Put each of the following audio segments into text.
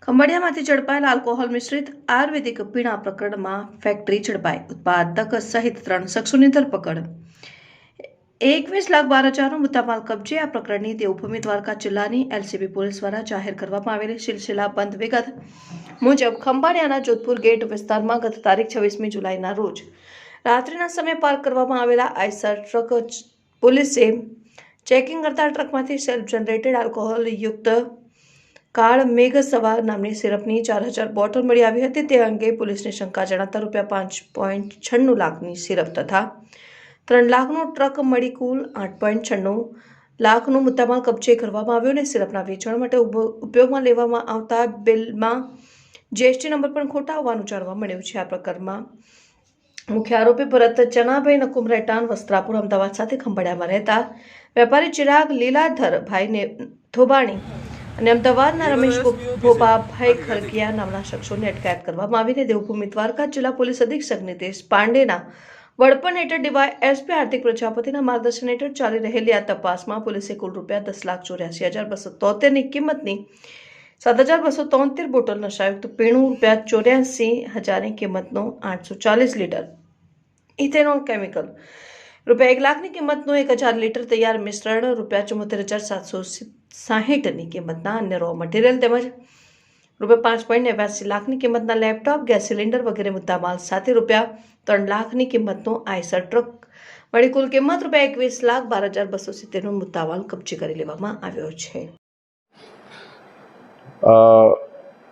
ખંભાળિયામાંથી ઝડપાયેલ alcohol મિશ્રિત આયુર્વેદિક પીણા પ્રકરણમાં ફેક્ટરી ઝડપાઈ, ઉત્પાદક સહિત 3 શખ્સોની ધરપકડ. 21,12,000નો મુદ્દામાલ કબજે. આ પ્રકરણની દેવભૂમિ દ્વારકા જિલ્લાની એલસીબી પોલીસ દ્વારા જાહેર કરવામાં આવેલી સિલસિલાબંધ વિગત મુજબ ખંભાળિયાના જોધપુર ગેટ વિસ્તારમાં ગત તારીખ 26મી જુલાઈના રોજ રાત્રિના સમયે પાર્ક કરવામાં આવેલા આઈસર ટ્રક પોલીસે ચેકિંગ કરતા ટ્રકમાંથી સેલ્ફ જનરેટેડ આલ્કોહોલ યુક્ત કાળ મેઘ સવાર નામની સિરપની 4,000 બોટલ મળી આવી હતી. તે અંગે પોલીસને શંકા જણાતા ₹5.96 લાખની સિરપ તથા 3 લાખનો ટ્રક મળી કુલ 8.96 લાખનો મુદ્દામાલ કબજે કરવામાં આવ્યો અને સિરપના વેચાણ માટે ઉપયોગમાં લેવામાં આવતા બિલમાં જીએસટી નંબર પણ ખોટા હોવાનું જાણવા મળ્યું છે. આ પ્રકરણમાં મુખ્ય આરોપી ભરત ચનાભાઈ નકુમ રહેઠાણ વસ્ત્રાપુર અમદાવાદ સાથે ખંભાળિયામાં રહેતા વેપારી ચિરાગ લીલાધરભાઈ થોબાણી અને અમદાવાદના રમેશ ભોપાભાઈ ખરકિયા નામના શખ્સોની અટકાયત કરવામાં આવીને દેવભૂમિ દ્વારકા જિલ્લા પોલીસ અધિક્ષક નીતેશ પાંડેના વડપણ હેઠળ ડીવાયએસપી હાર્દિક પ્રજાપતિના માર્ગદર્શન હેઠળ ચાલી રહેલી આ તપાસમાં પોલીસે કુલ ₹10,84,273ની કિંમતની 7,273 બોટલ નશાયુક્ત પીણું, ₹84,000ની કિંમતનો 840 લીટર ઇથેનોલ કેમિકલ, ₹1 લાખની કિંમતનું 1,000 લીટર તૈયાર મિશ્રણ, ₹74,760ની કિંમતના અન્ય રો મટીરિયલ તેમજ ₹5.89 લાખની કિંમતના લેપટોપ, ગેસ સિલિન્ડર વગેરે મુદ્દામાલ સાથે ₹3 લાખની કિંમતનો આઈસર ટ્રક મળી કુલ કિંમત ₹21,12,270નો મુદ્દામાલ કબજે કરી લેવામાં આવ્યો છે.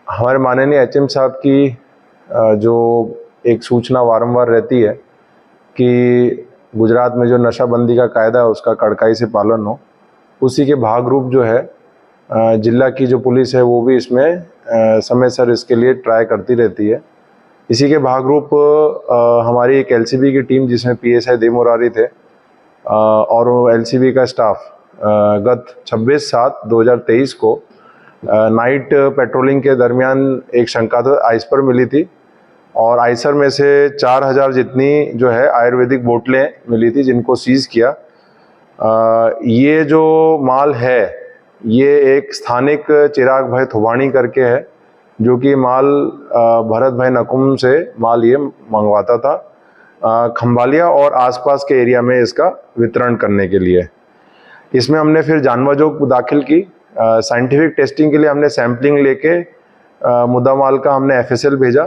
हमारे माननीय एचएम साहब की जो एक सूचना वारंवार रहती है कि गुजरात में जो नशाबंदी का कायदा है उसका कड़ाई से पालन हो, उसी के भाग रूप जो है जिला की जो पुलिस है वो भी इसमें समय सर इसके लिए ट्राई करती रहती है. इसी के भाग रूप हमारी एक एलसीबी की टीम जिसमें पीएसआई दे मुरारी थे और एलसीबी का स्टाफ गत 26/7/2023 को नाइट पेट्रोलिंग के दरमियान एक शंकास्पद आइसर मिली थी और आइसर में से 4,000 जितनी जो है आयुर्वेदिक बोतलें मिली थी जिनको सीज किया. ये जो माल है ये एक स्थानिक चिराग भाई थोबाणी करके है जो कि माल भरत भाई नकुम से माल ये मंगवाता था खंभालिया और आसपास के एरिया में इसका वितरण करने के लिए. इसमें हमने फिर जानवाजोग दाखिल की. साइंटिफिक टेस्टिंग के लिए हमने सैम्पलिंग लेके मुद्दा माल का हमने एफएसएल भेजा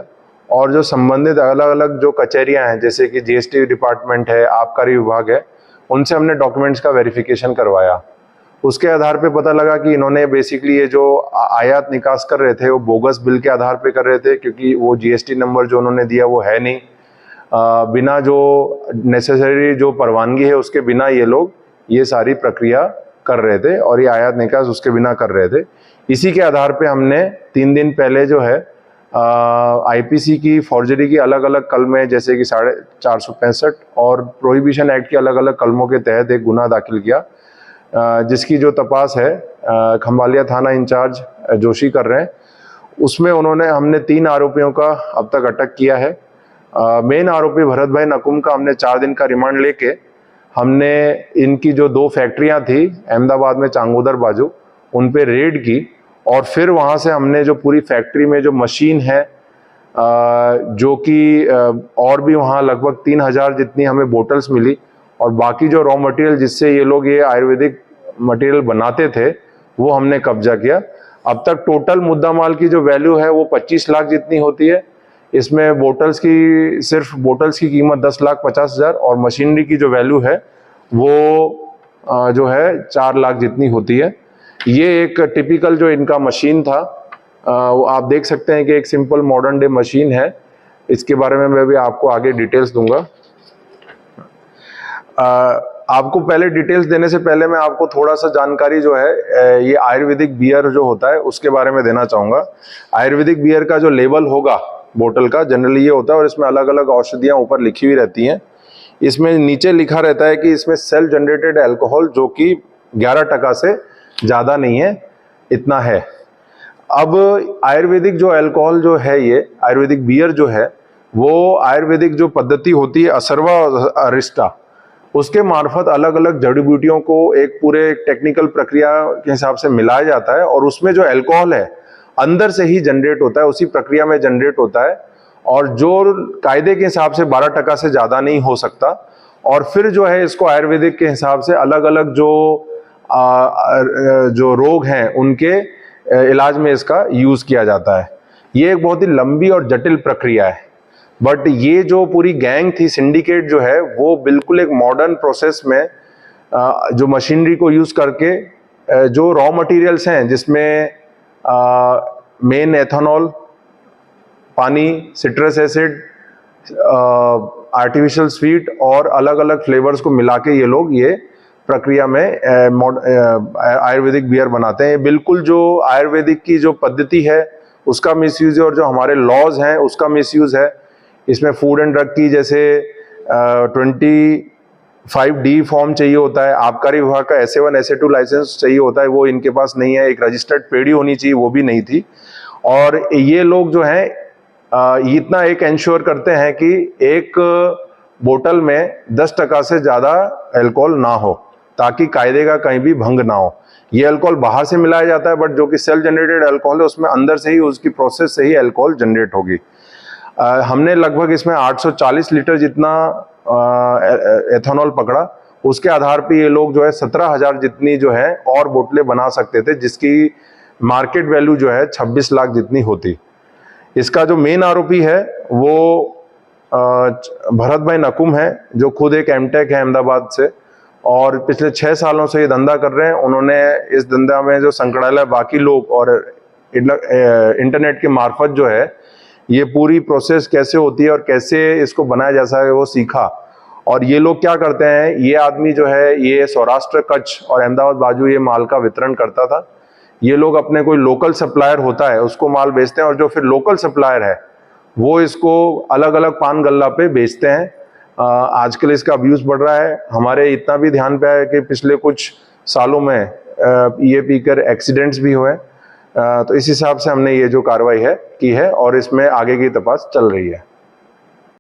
और जो संबंधित अलग अलग जो कचहरियां हैं जैसे कि जीएसटी डिपार्टमेंट है, आबकारी विभाग है, उनसे हमने डॉक्यूमेंट्स का वेरिफिकेशन करवाया. उसके आधार पे पता लगा कि इन्होंने बेसिकली ये जो आयात निकास कर रहे थे वो बोगस बिल के आधार पे कर रहे थे क्योंकि वो जीएसटी नंबर जो उन्होंने दिया वो है नहीं. बिना जो नेसेसरी जो परवानगी है उसके बिना ये लोग ये सारी प्रक्रिया कर रहे थे और ये आयात निकास उसके बिना कर रहे थे. इसी के आधार पे हमने 3 दिन पहले जो है आईपीसी की फॉर्जरी की अलग अलग कलमें जैसे कि 465 और प्रोहिबिशन एक्ट के अलग अलग कलमों के तहत एक गुना दाखिल किया जिसकी जो तपास है खंभालिया थाना इंचार्ज जोशी कर रहे हैं. उसमें हमने 3 आरोपियों का अब तक अटक किया है. मेन आरोपी भरत भाई नकुम का हमने 4 दिन का रिमांड लेके हमने इनकी जो 2 फैक्ट्रियां थी अहमदाबाद में चांगोदर बाजू उन पे रेड की और फिर वहाँ से हमने जो पूरी फैक्ट्री में जो मशीन है जो कि और भी वहाँ लगभग 3,000 जितनी हमें बोटल्स मिली और बाकी जो रॉ मटेरियल जिससे ये लोग ये आयुर्वेदिक मटेरियल बनाते थे वो हमने कब्जा किया. अब तक टोटल मुद्दा माल की जो वैल्यू है वो 25 लाख जितनी होती है. इसमें सिर्फ बोटल्स की कीमत 10,50,000 और मशीनरी की जो वैल्यू है वो जो है 4 लाख जितनी होती है. ये एक टिपिकल जो इनका मशीन था वो आप देख सकते हैं कि एक सिंपल मॉडर्न डे मशीन है. इसके बारे में मैं भी आपको आगे डिटेल्स दूंगा. आपको पहले डिटेल्स देने से पहले मैं आपको थोड़ा सा जानकारी जो है ये आयुर्वेदिक बियर जो होता है उसके बारे में देना चाहूँगा. आयुर्वेदिक बियर का जो लेबल होगा बोतल का जनरली ये होता है और इसमें अलग अलग औषधियाँ ऊपर लिखी हुई रहती हैं. इसमें नीचे लिखा रहता है कि इसमें सेल्फ जनरेटेड अल्कोहल जो कि 11% से ज़्यादा नहीं है, इतना है. अब आयुर्वेदिक जो अल्कोहल जो है ये आयुर्वेदिक बियर जो है वो आयुर्वेदिक जो पद्धति होती है असर्वा अरिस्टा उसके मार्फत अलग अलग जड़ी बूटियों को एक पूरे टेक्निकल प्रक्रिया के हिसाब से मिलाया जाता है और उसमें जो अल्कोहल है अंदर से ही जनरेट होता है, उसी प्रक्रिया में जनरेट होता है, और जो कायदे के हिसाब से 12% से ज़्यादा नहीं हो सकता। और फिर जो है इसको आयुर्वेदिक के हिसाब से अलग अलग जो रोग हैं उनके इलाज में इसका यूज़ किया जाता है। ये एक बहुत ही लंबी और जटिल प्रक्रिया है, बट ये जो पूरी गैंग थी, सिंडिकेट जो है, वो बिल्कुल एक मॉडर्न प्रोसेस में जो मशीनरी को यूज़ करके जो रॉ मटेरियल्स हैं, जिसमें मेन एथेनॉल, पानी, सिट्रस एसिड, आर्टिफिशियल स्वीट और अलग अलग फ्लेवर्स को मिला के ये लोग ये प्रक्रिया में आयुर्वेदिक बियर बनाते हैं। ये बिल्कुल जो आयुर्वेदिक की जो पद्धति है उसका मिसयूज है, और जो हमारे लॉज हैं उसका मिसयूज है। इसमें फूड एंड ड्रग की जैसे 25D फॉर्म चाहिए होता है, आबकारी विभाग का SA1 SA2 लाइसेंस चाहिए होता है, वो इनके पास नहीं है। एक रजिस्टर्ड पेड़ी होनी चाहिए, वो भी नहीं थी। और ये लोग जो हैं इतना एक इंश्योर करते हैं कि एक बोतल में 10% से ज़्यादा अल्कोहल ना हो, ताकि कायदे का कहीं भी भंग ना हो। ये अल्कोहल बाहर से मिलाया जाता है, बट जो कि सेल्फ जनरेटेड अल्कोहल है, उसमें अंदर से ही उसकी प्रोसेस से ही अल्कोहल जनरेट होगी। हमने लगभग इसमें 840 लीटर जितना एथेनॉल पकड़ा। उसके आधार पे ये लोग जो है 17,000 जितनी जो है और बोतलें बना सकते थे, जिसकी मार्केट वैल्यू जो है 26 लाख जितनी होती। इसका जो मेन आरोपी है वो भरत भाई नकुम है, जो खुद एक एमटेक है अहमदाबाद से, और पिछले 6 सालों से ये धंधा कर रहे हैं। उन्होंने इस धंधा में जो संकड़ाला बाकी लोग और इंटरनेट के मार्फत जो है ये पूरी प्रोसेस कैसे होती है और कैसे इसको बनाया जा सकता है वो सीखा। और ये लोग क्या करते हैं, ये आदमी जो है ये सौराष्ट्र, कच्छ और अहमदाबाद बाजू ये माल का वितरण करता था। ये लोग अपने कोई लोकल सप्लायर होता है उसको माल बेचते हैं, और जो फिर लोकल सप्लायर है वो इसको अलग अलग पान गल्ला पे बेचते हैं। आजकल इसका अब्यूज़ बढ़ रहा है। हमारे इतना भी ध्यान पे है कि पिछले कुछ सालों में ये पीकर एक्सीडेंट्स भी हुए। तो इस हिसाब से हमने ये जो कार्रवाई है की है, और इसमें आगे की तपास चल रही है।